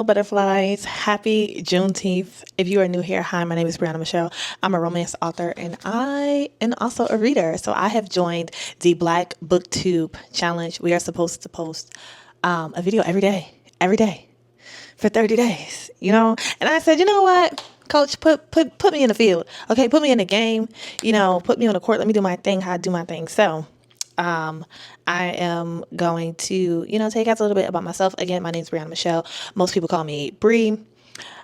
Hello, butterflies. Happy Juneteenth. If you are new here, hi, my name is Brianna Michelle. I'm a romance author and I am also a reader. So I have joined the Black Booktube challenge. We are supposed to post a video every day for 30 days, And I said, you know what? Coach, put me in the field. Okay, put me in the game, put me on the court. Let me do my thing, how I do my thing. So I am going to, take out a little bit about myself. Again, my name is Brianna Michelle. Most people call me Bree.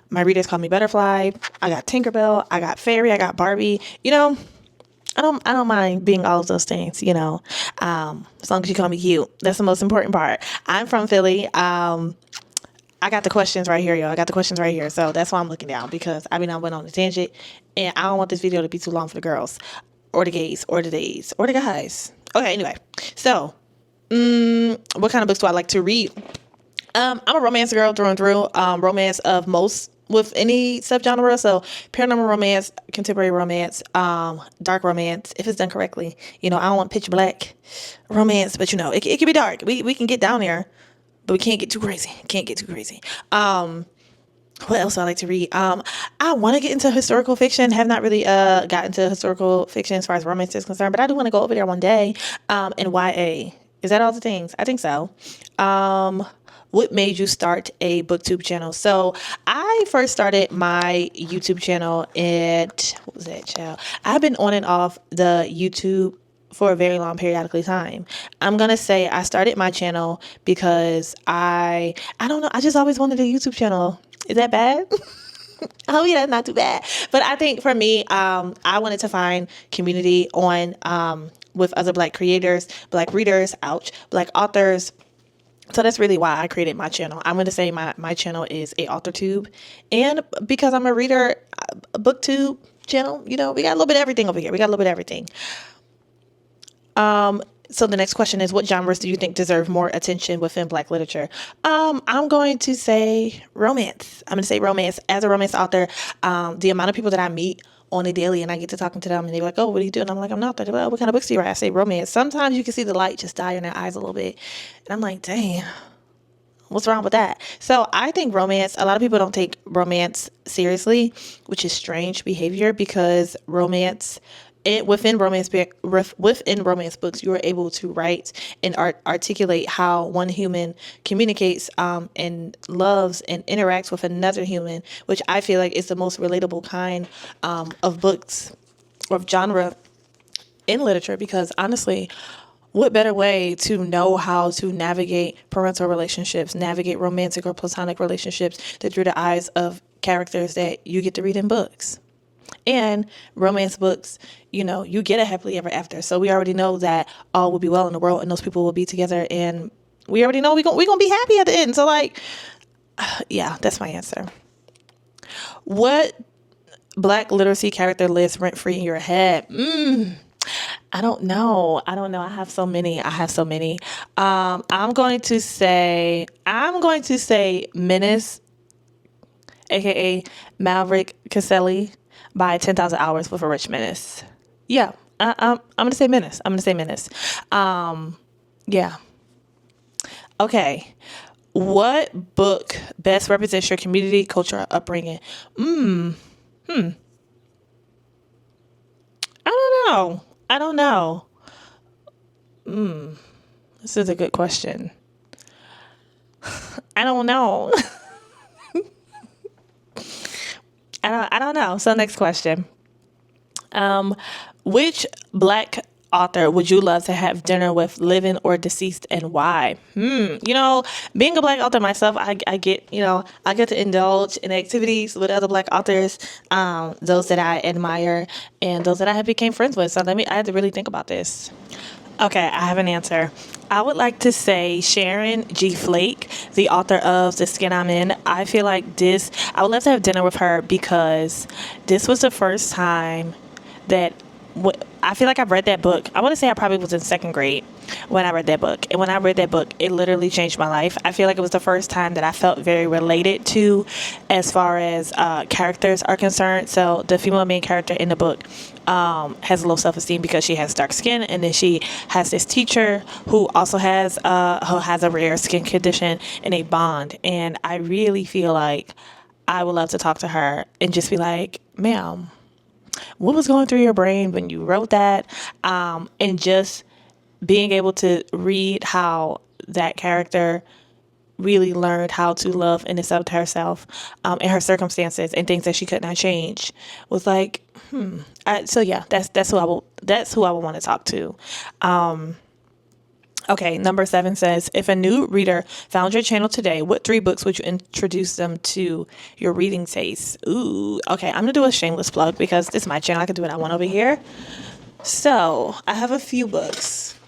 My readers call me Butterfly. I got Tinkerbell. I got Fairy. I got Barbie. I don't mind being all of those things, as long as you call me cute. That's the most important part. I'm from Philly. I got the questions right here, y'all. I got the questions right here. So that's why I'm looking down because I went on a tangent and I don't want this video to be too long for the girls or the gays or the days or the guys. Okay, anyway. So, what kind of books do I like to read? I'm a romance girl through and through. Romance of most with any subgenre. So paranormal romance, contemporary romance, dark romance, if it's done correctly. I don't want pitch black romance, but it can be dark. We can get down there. But we can't get too crazy. What else do I like to read? I want to get into historical fiction. Have not really got into historical fiction as far as romance is concerned, but I do want to go over there one day. And YA. Is that all the things? I think so. What made you start a Booktube channel? So I first started my YouTube channel what was that, child? I've been on and off the YouTube for a very long periodically time. I'm going to say I started my channel because I don't know. I just always wanted a YouTube channel. Is that bad? Oh yeah, not too bad. But I think for me, I wanted to find community on, with other Black creators, Black readers, Black authors. So that's really why I created my channel. I'm going to say my channel is a authortube. And because I'm a reader, a Booktube channel, we got a little bit of everything over here. We got a little bit of everything. So the next question is, what genres do you think deserve more attention within Black literature? I'm going to say romance. I'm going to say romance. As a romance author, the amount of people that I meet on a daily and I get to talking to them and they're like, oh, what are you doing? I'm like, I'm not. They're like, what kind of books do you write? I say romance. Sometimes you can see the light just die in their eyes a little bit. And I'm like, dang, what's wrong with that? So I think romance, a lot of people don't take romance seriously, which is strange behavior because within romance books, you are able to write and articulate how one human communicates and loves and interacts with another human, which I feel like is the most relatable kind of books or of genre in literature. Because honestly, what better way to know how to navigate parental relationships, navigate romantic or platonic relationships than through the eyes of characters that you get to read in books? And romance books, you get a happily ever after. So we already know that all will be well in the world and those people will be together. And we already know we're going to be happy at the end. So yeah, that's my answer. What Black literacy character lives rent free in your head? I don't know. I have so many. I'm going to say Menace, aka Maverick Caselli, by 10,000 Hours with a Rich Menace. Yeah, I'm going to say Menace. Yeah. Okay. What book best represents your community, culture, or upbringing? I don't know. This is a good question. I don't know. I don't know. So next question. Which Black author would you love to have dinner with, living or deceased, and why? Being a Black author myself, I get to indulge in activities with other Black authors, those that I admire and those that I have became friends with. So I had to really think about this. Okay, I have an answer. I would like to say Sharon G. Flake, the author of The Skin I'm In. I feel like I would love to have dinner with her because this was the first time that I feel like I've read that book. I want to say I probably was in second grade when I read that book. And when I read that book, it literally changed my life. I feel like it was the first time that I felt very related to as far as characters are concerned. So the female main character in the book has low self-esteem because she has dark skin. And then she has this teacher who also has a rare skin condition, and a bond. And I really feel like I would love to talk to her and just be like, ma'am, what was going through your brain when you wrote that? And just being able to read how that character really learned how to love and accept herself and her circumstances and things that she could not change was like, so yeah, that's who I will want to talk to. Okay, number 7 says, if a new reader found your channel today, what 3 books would you introduce them to your reading taste? Ooh, okay, I'm going to do a shameless plug because this is my channel. I can do what I want over here. So, I have a few books.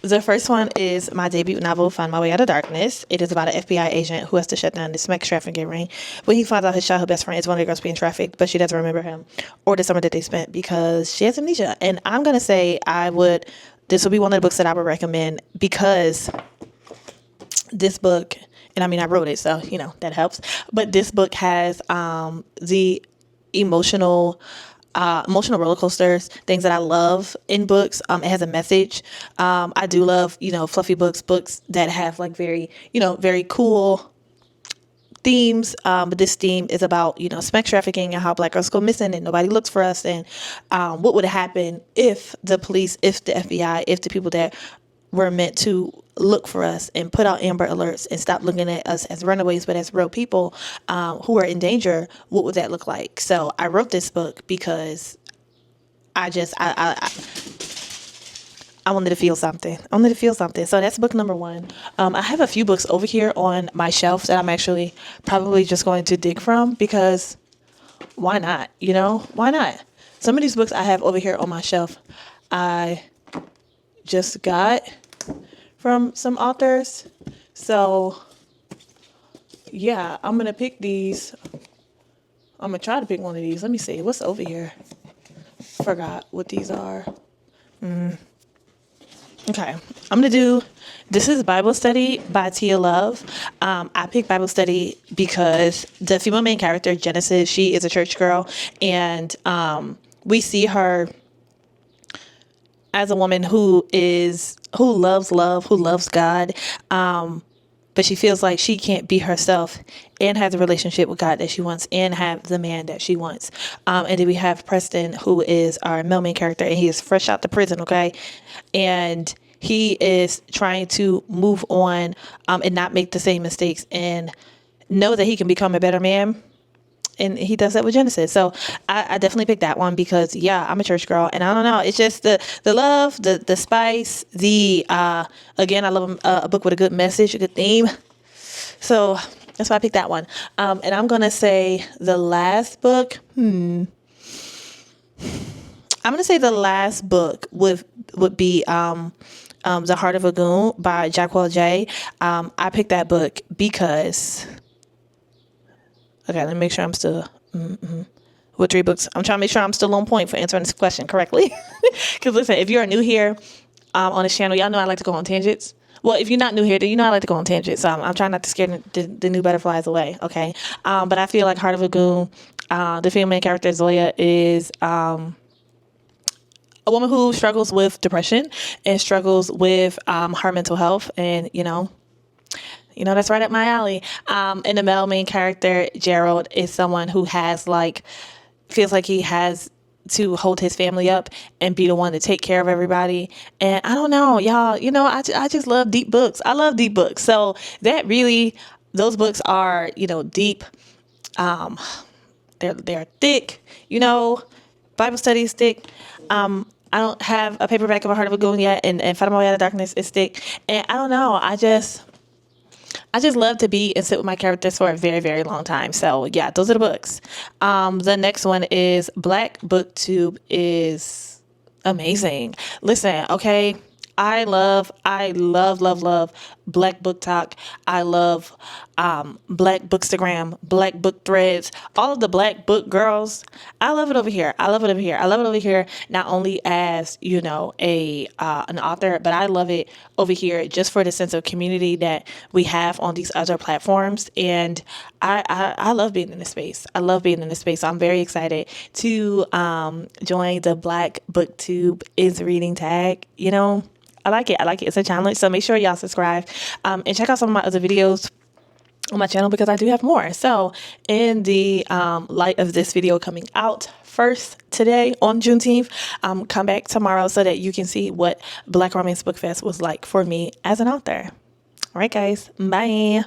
The first one is my debut novel, Find My Way Out of Darkness. It is about an FBI agent who has to shut down this sex trafficking ring when he finds out his childhood best friend is one of the girls being trafficked, but she doesn't remember him or the summer that they spent because she has amnesia. And I'm going to say this would be one of the books that I would recommend because this book, and I mean, I wrote it, so, that helps. But this book has the emotional roller coasters, things that I love in books. It has a message. I do love, fluffy books that have like very cool themes. But this theme is about, sex trafficking and how Black girls go missing and nobody looks for us. And what would happen if the police, if the FBI, if the people that were meant to look for us and put out Amber Alerts and stop looking at us as runaways, but as real people who are in danger, what would that look like? So I wrote this book because I wanted to feel something. So that's book number 1. I have a few books over here on my shelf that I'm actually probably just going to dig from because why not? Why not? Some of these books I have over here on my shelf, I just got from some authors. So yeah, I'm going to pick these. I'm going to try to pick one of these. Let me see. What's over here? Forgot what these are. Okay, I'm going to do, this is Bible Study by Tia Love. I picked Bible Study because the female main character, Genesis, she is a church girl. And we see her as a woman who loves love, who loves God. But she feels like she can't be herself and have the relationship with God that she wants and have the man that she wants. And then we have Preston, who is our male main character, and he is fresh out the prison, okay? And he is trying to move on and not make the same mistakes and know that he can become a better man. And he does that with Genesis. So I definitely picked that one because, yeah, I'm a church girl. And I don't know. It's just the love, the spice, again, I love a book with a good message, a good theme. So that's why I picked that one. And I'm going to say the last book. I'm going to say the last book would be The Heart of a Goon by Jacquel J. I picked that book because... Okay, let me make sure I'm still, with 3 books. I'm trying to make sure I'm still on point for answering this question correctly. Because listen, if you're new here on this channel, y'all know I like to go on tangents. Well, if you're not new here, then you know I like to go on tangents. So I'm trying not to scare the new butterflies away, okay? But I feel like Heart of a Goon, the female main character, Zoya, is a woman who struggles with depression and struggles with her mental health. And, that's right up my alley. And the male main character, Gerald, is someone who feels like he has to hold his family up and be the one to take care of everybody. And I don't know, y'all, I just love deep books. I love deep books. So those books are, deep. They're thick, Bible study is thick. I don't have a paperback of A Heart of a Goon yet. And Find My Way Out of Darkness is thick. And I don't know, I just love to be and sit with my characters for a very, very long time. So yeah, those are the books. The next one is Black Booktube is amazing. Listen, okay, love Black Book Talk. I love Black Bookstagram, Black Book Threads, all of the Black Book girls. I love it over here. I love it over here. I love it over here. Not only as a an author, but I love it over here just for the sense of community that we have on these other platforms. And I love being in this space. I love being in this space. So I'm very excited to join the Black Booktube is reading tag. I like it. I like it. It's a challenge. So make sure y'all subscribe and check out some of my other videos on my channel because I do have more. So in the light of this video coming out first today on Juneteenth, come back tomorrow so that you can see what Black Romance Book Fest was like for me as an author. All right, guys. Bye.